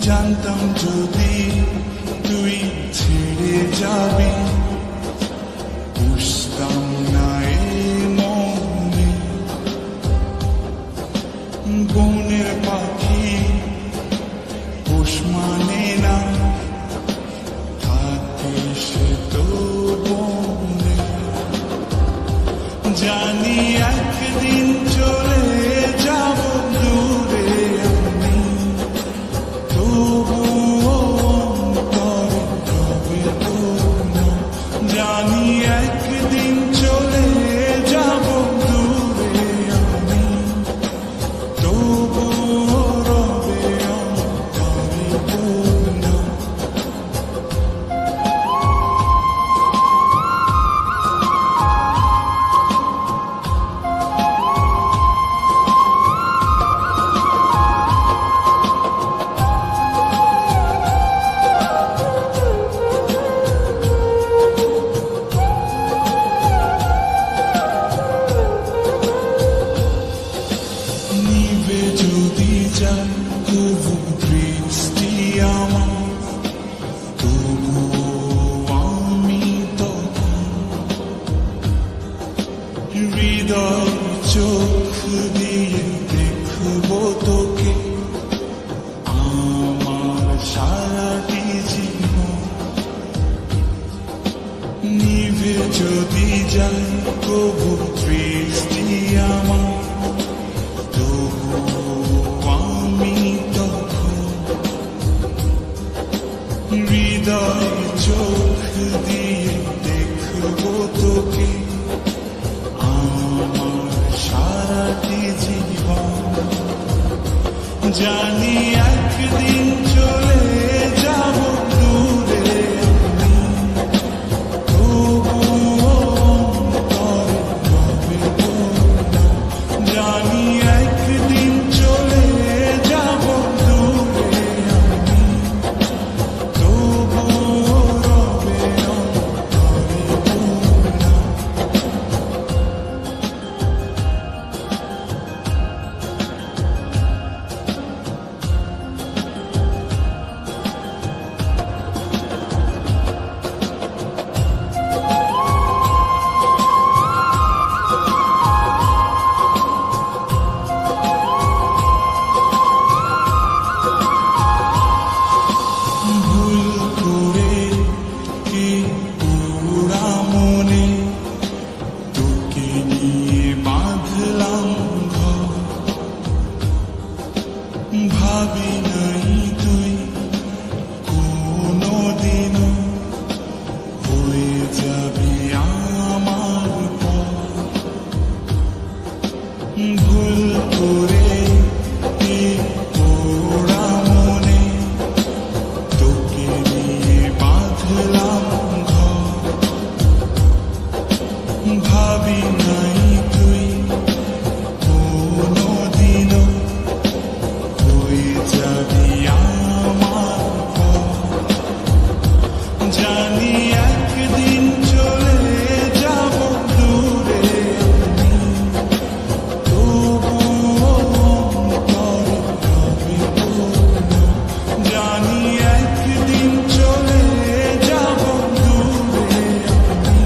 জানতাম যদি তুই ছেড়ে যাবি, বুঝতাম না এ মনে। বনের পাখি পোষ মানে না, থাকে সে তো বনে। জানি একদিন চলে যাব দূরে আমি, তবুও অন্তরে রবে তোর নাম। জানি একদিন চলে যাব দূরে আমি, তবুও রবে অন্তরে তোর নাম। নিভে যদি যায় তবু দৃষ্টি আমার, তবু আমি তখন হৃদয় চোখ দিয়ে দেখব তোকে আমার সারাটি জীবন। নিভে যদি যায় তবু দৃষ্টি আমার, হৃদয় চোখ দিয়ে দেখব তোকে আমার সারাটি জীবন। জানি একদিন চলে যাব দূরে আমি, তবুও অন্তরে রবে তোর নাম। জানি একদিন চলে যাব দূরে আমি, তবুও রবে অন্তরে তোর নাম। ভুল করে কি পুরা মনে তোকে নিয়ে বাঁধলাম ঘর। ভাবি নাই তুই কোনোদিনও হয়ে যাবি আমার পর। ভুল করে কি পুরা মনে তোকে নিয়ে বাঁধলাম ঘর। ভাবি নাই তুই কোনোদিনও হয়ে যাবি আমার পর। জানি একদিন চলে যাব দূরে আমি, তবুও অন্তরে রবে তোর নাম। জানি একদিন চলে যাব দূরে আমি,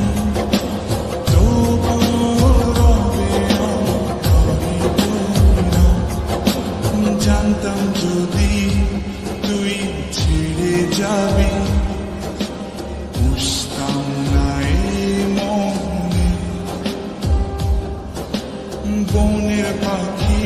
তবুও রবে অন্তরে তোর নাম। জানতাম যদি তুই ছেড়ে যাবি, বুঝতাম না এ মনে। বনের পাখি